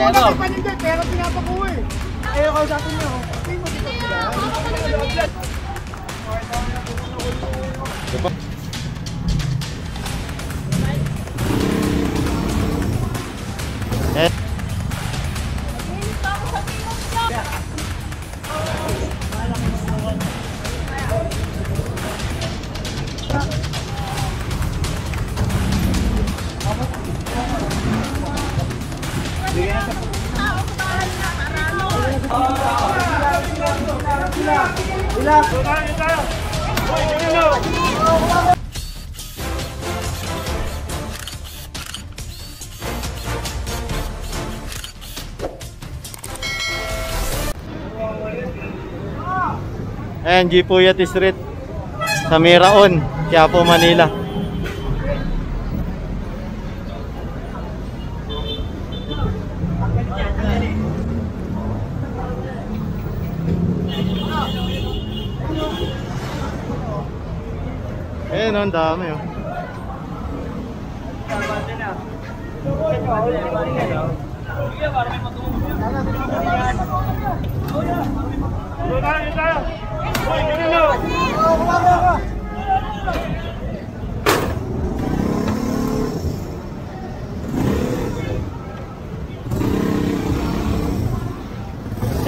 na paninda, pero pinapakuha eh. Ayaw ka sa atin nyo. Hindi mo dito sila. Ayan, G. Puyat Street sa Miraon, Quiapo, Manila. Ayan, ang dami oh.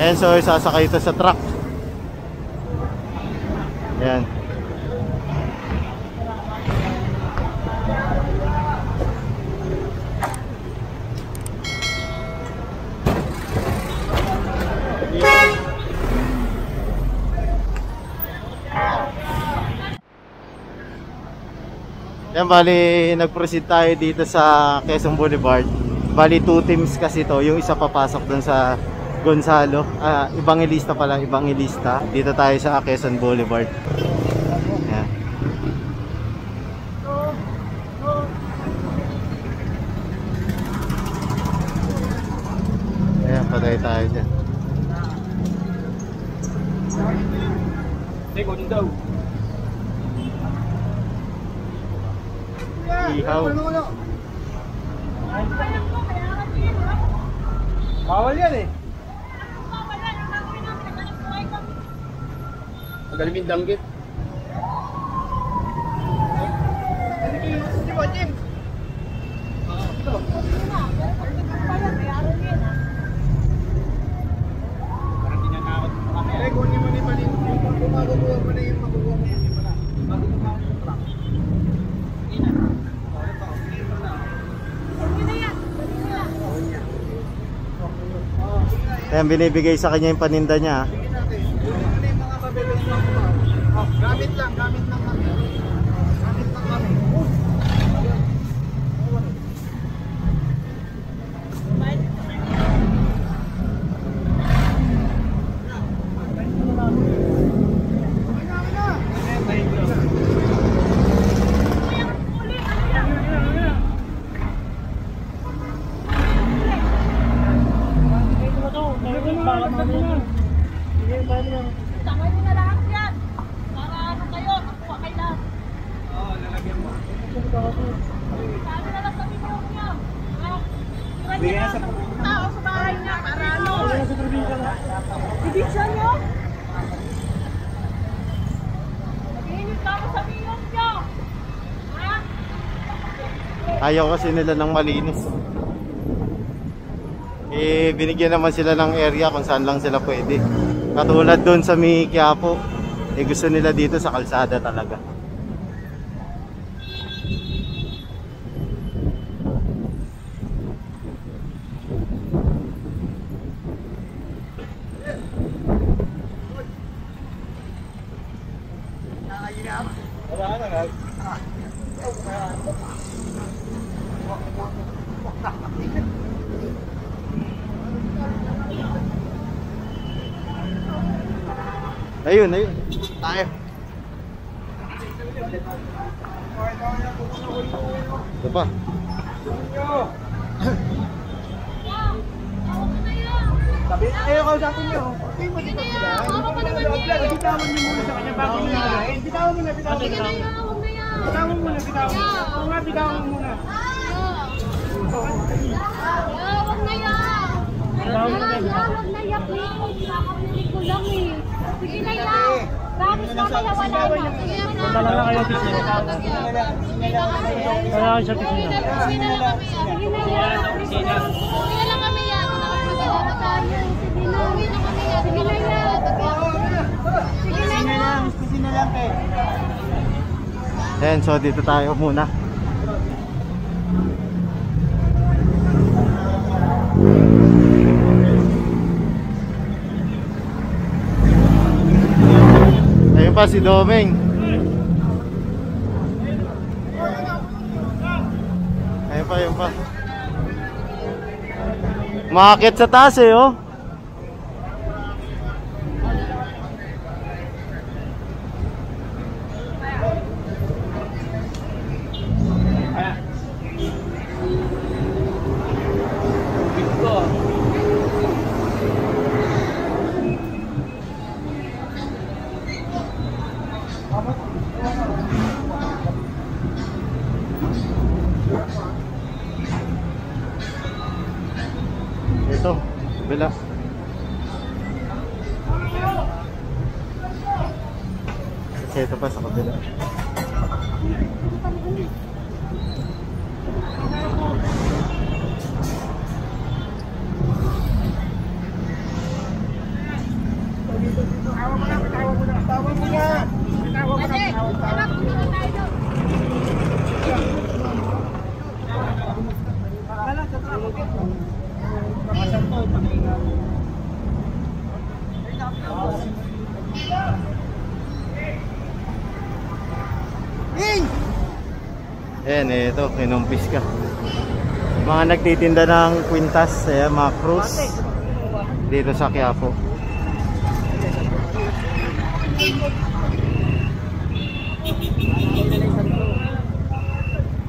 Ayan, so sasakay ito sa truck. Ayan. Yan, bali nag-proceed tayo dito sa Quezon Boulevard. Bali 2 teams kasi to. Yung isa papasok dun sa Gonzalo, Evangelista pala, Evangelista. Dito tayo sa Quezon Boulevard. Yan. Ayan, patay tayo dyan. Ihaw. Bawal yan eh. Magaling yung danggit. Hindi mo, Jim. Kunin mo ni Malin. Kung maguguha mo na yung maguguha mo yung pala. Maguguha mo yung truck. Ayan, binibigay sa kanya yung paninda niya. Gamit lang kami. Gamit lang kami. Tangay mo na lahat yan. Para ano kayo, nakuha kayo lahat. Oo, lalagyan mo. Sabi na lang sa video niya. Bigyan niya sa tao sa bahay niya. Para ano. Ibigyan niyo. Naginit na ako sa video niya. Ha? Ayaw kasi nila ng malinis. Eh, binigyan naman sila ng area kung saan lang sila pwede. Katulad doon sa Quiapo, eh gusto nila dito sa kalsada talaga. Ayun, tayo. Ito pa. Sabi, ayaw ka sa atin nyo. Hindi mo dito sila. Bitawan nyo muna sa kanya bago nyo na. Bitawan mo na, bitawan mo na. Bitawan mo na, bitawan mo. Oo nga, bitawan mo muna. Huwag na yan. mamaya wala na. Sige na. Punta lang kayo opisina. Wala kayo sa opisina. Sige na lang kami yan. Sige na lang kami yan. Mag-alala tayo. Sige na. Uwi na kami yan. Sige na yan. Sige na lang. Sige na lang kayo. Ayan, so dito tayo muna. Ayun pa si Domeng. Ayun pa. Umakit sa taas eh, oh. Ito, bila. Ito pa sa kabila. Ayan, ito, kinumpis ka. Mga nagtitinda ng kwintas, ayan, mga cruise dito sa Quiapo.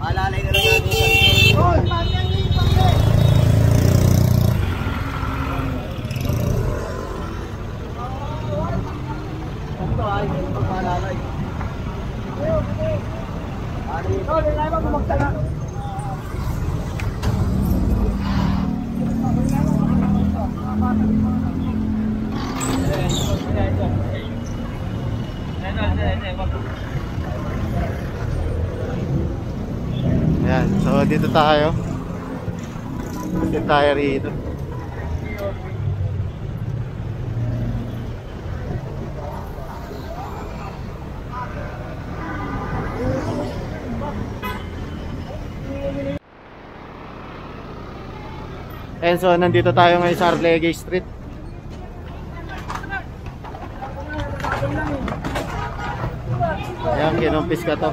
Malalay na lang natin. Ayan, so dito tayo. Dito tayo rito. And so nandito tayo ngayon sa Arlegay Street. Ayan, kinumpis ka to.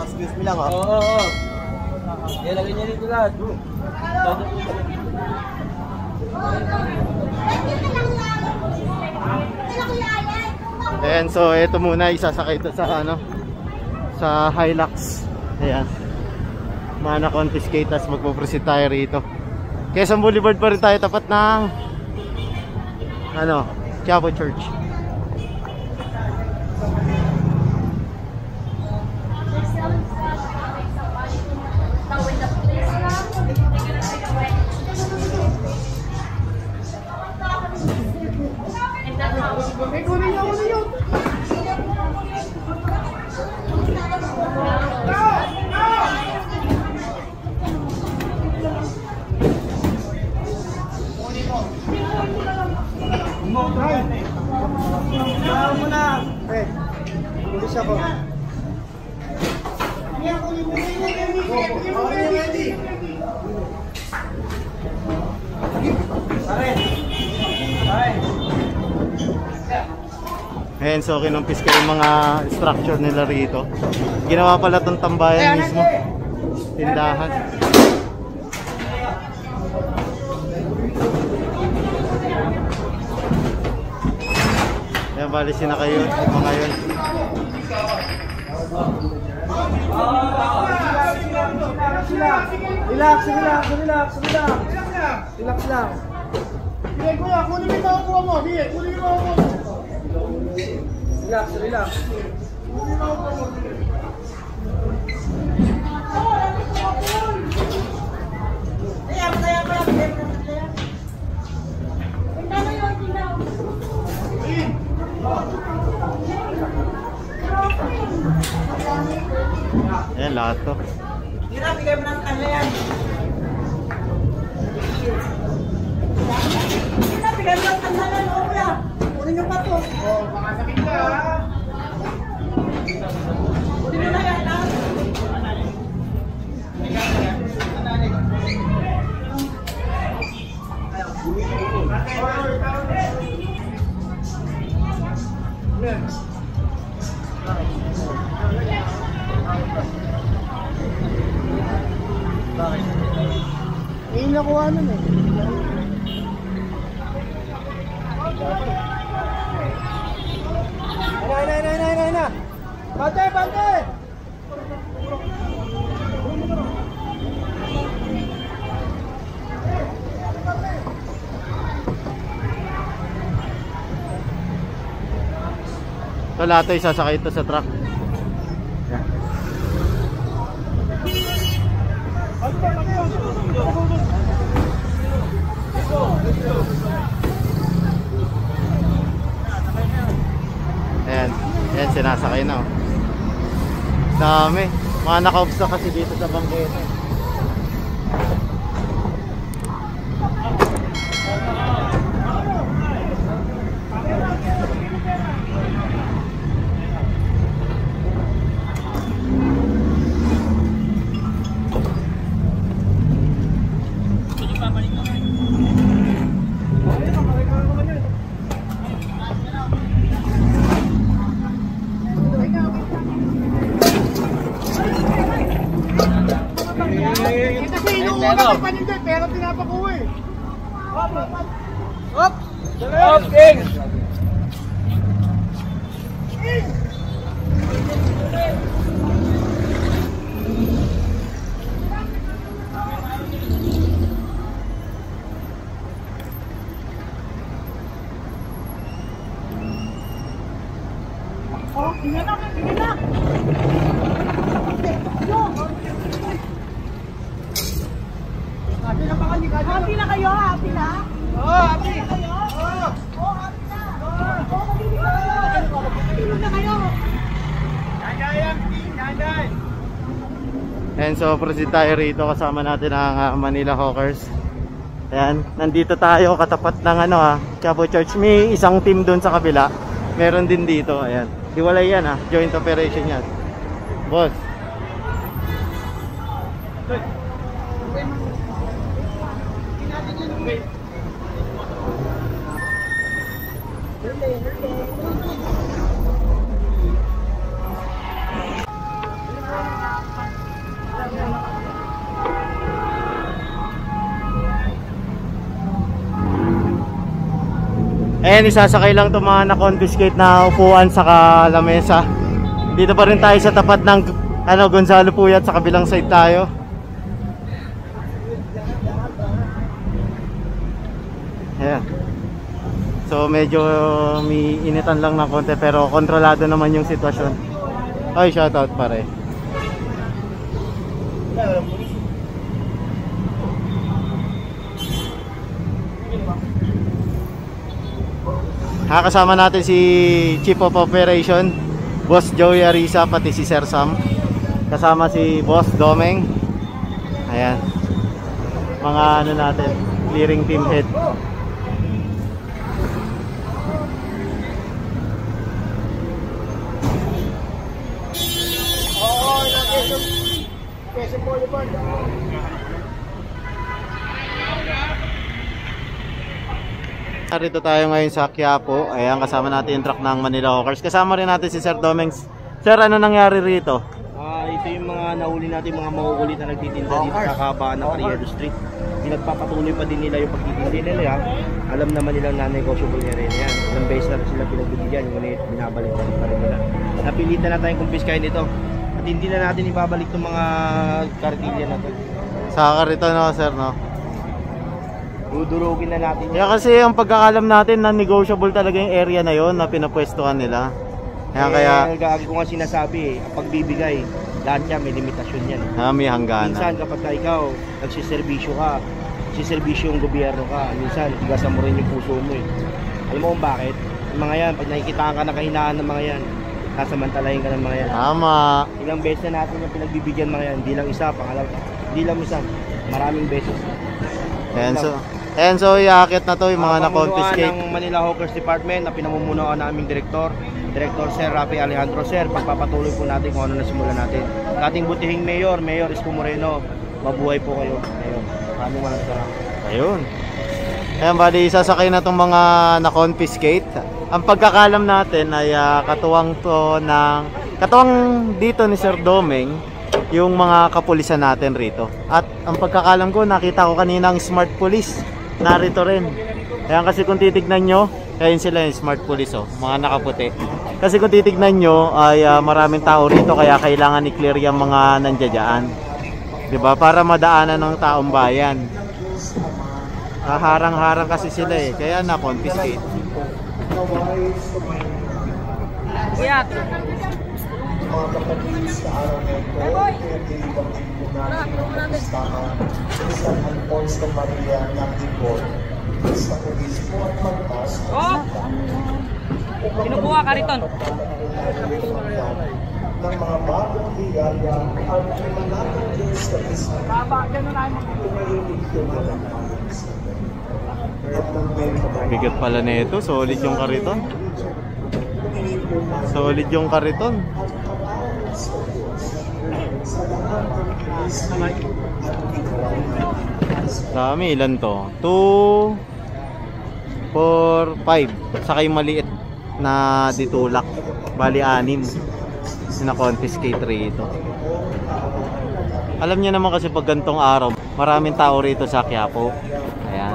Excuse me lang, ha? Oo. Lagay niya dito lahat. Ayan, so ito muna isasakay ito sa ano, sa Hilux. Ayan, mana confiscate, tas magpo-proceed tayo rito. Quezon Boulevard pa rin tayo, tapat ng ano, Quiapo Church. Ayan, so kinumpis ko yung mga structure nila rito. Ginawa pala itong tambayan mismo, tindahan. Ayan, bali sinakayo mga yun. Relax lang. Hindi, kuya, kunin mo yung makukuha mo. Hindi, kunin mo yung makukuha mo. Relax. Kunin mo yung makukuha mo. Ayan, lahat to. Hirap, bigay mo ng kanila yan. Hirap, bigay mo ng kanila yan. O kuya, kunin nyo pa to. Oo, baka sakit ka ha. Kunin nyo na yan ha. Bakit? Yung nakuha nun eh. Na. Bante! So lahat ay sasakay ito sa truck. Ayan, ayan sinasakay na. Dami. Mga naka-obsta kasi dito sa bangketa. Pero pinapakuha eh. Hop! Hop! King! Oh, tingnan na! Happy na kayo? Happy na? Oo, happy! Oo, happy na! Happy na kayo! And so proceed tayo rito, kasama natin ang Manila Hawkers. Ayan, nandito tayo katapat ng Quiapo Church. May isang team doon sa kabila. Meron din dito, ayan. Hiwalay yan joint operation yan. Boss. Ayan, isasakay lang itong mga na-confiscate na upuan sa lamesa. Dito pa rin tayo sa tapat ng Gonzalo Puyat, sa kabilang side tayo. Ayan. So medyo may initan lang ng konti, pero kontrolado naman yung sitwasyon. Ay, shoutout pare. Kasama natin si Chief of Operation, Boss Joey Arisa, pati si Sir Sam. Kasama si Boss Domeng. Ayan. Mga natin, clearing team head. Narito tayo ngayon sa Quiapo. Ayan, kasama natin yung truck ng Manila Hawkers. Kasama rin natin si Sir Domengs. Sir, ano nangyari rito? Ito yung mga nahuli natin, mga makukulit na nagtitinda dito sa kabaan ng Carriedo Street. Pinagpapatuloy pa din nila yung pagtitinda nila. Alam naman nilang na-negotiable niya rin yan. Ilang beses na sila pinagbibigyan, ngunit binabalik pa rin nila. Napilitan na tayong kumpiskahin dito. At hindi na natin ibabalik itong mga kartilya na to. Saka rito sir, no? Dudurugin na natin. Kaya kasi ang pagkakalam natin na negotiable talaga yung area na yon na pinapwestuhan nila. Kaya gagi ko nga sinasabi ang pagbibigay, lahat yan may limitasyon yan. May hangganan. Minsan kapag ikaw nagsiservisyo ka, nagsiservisyo yung gobyerno ka. Minsan, igasan mo rin yung puso mo eh. Alam mo kung bakit? Yung mga yan, pag nakikitaan ka na kahinaan ng mga yan, sasamantalahin ka ng mga yan. Tama. Ilang beses na natin yung pinagbibigyan mga yan, hindi lang isa, pangalawa, hindi lang isa, maraming beses. Ayan, so iaakit na to yung mga na-confiscate. ng Manila Hawkers Department na pinamumunuan naming Director Sir Rafi Alejandro. Sir, pagpapatuloy po natin kung ano na simulan natin. Ating butihing Mayor Isko Moreno, mabuhay po kayo. Mayor, maraming salamat. Ayun. Ayan, bali sasakay na tong mga na-confiscate. Ang pagkakalam natin ay katuwang dito ni Sir Domeng yung mga kapulisan natin rito. At ang pagkakalam ko, nakita ko kanina ang smart police. Narito rin. Ayan, kasi kung titignan nyo, ayun sila yung smart police, oh, mga nakaputi. Kasi kung titignan nyo, ay maraming tao rito, kaya kailangan i-clear yung mga nandiyadyaan. Diba? Para madaanan ng taong bayan. Harang-harang kasi sila eh, kaya na-confiscate. Iyak. Oh! Kinukuha ka rito. Bigat pala nito, solid yung kariton. Solid yung kariton. Dami, ilan to? 2, 4, 5. Saka yung maliit na ditulak. Bali 6 na confiscate rito. Alam niyo naman kasi pag gantong araw, maraming tao rito sa Quiapo. Ayan.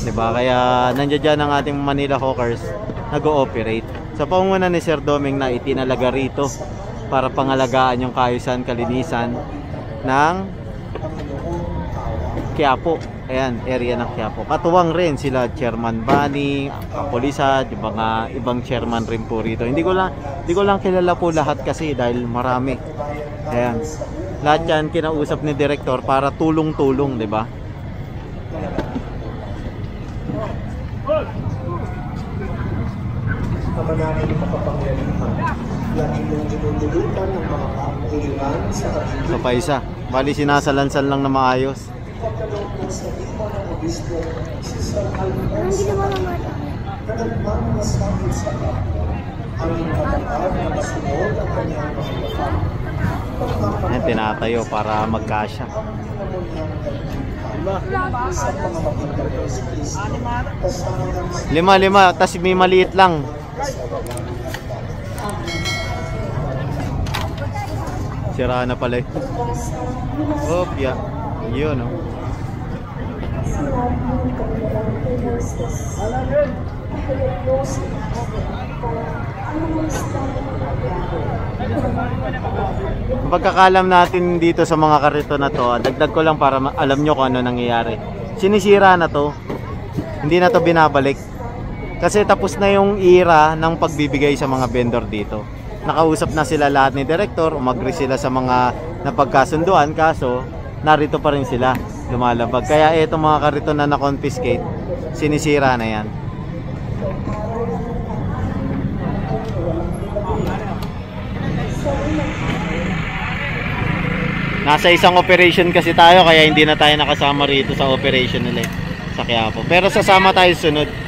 Diba? Kaya nandiyan dyan ang ating Manila Hawkers nag-ooperate. Sa pangunguna ni Sir Domeng na itinalaga rito para pangalagaan yung kaayusan, kalinisan ng Quiapo. Ayan, area ng Quiapo. Katuwang rin sila Chairman Bani, kapulisan, yung mga ibang chairman rin po rito. Hindi ko lang kilala po lahat kasi dahil marami. Ayan. Lahat yan kinausap ni Director para tulong-tulong, di ba? So pa isa, bali sinasalansan lang na maayos. Ayan, tinatayo para magkasya. 5, tas may maliit lang. Sira na pala. Oh, yeah. Yun, oh. Ang pagkakalam natin dito sa mga karito na to, dagdag ko lang para alam nyo kung ano nangyayari. Sinisira na to, hindi na to binabalik. Kasi tapos na yung era ng pagbibigay sa mga vendor dito. Nakausap na sila lahat ni Director, umagri sila sa mga napagkasunduan, kaso narito pa rin sila lumalabag. Kaya itong mga karito na na-confiscate, sinisira na yan. Nasa isang operation kasi tayo, kaya hindi na tayo nakasama rito sa operation nila sa Quiapo. Pero sasama tayo sunod.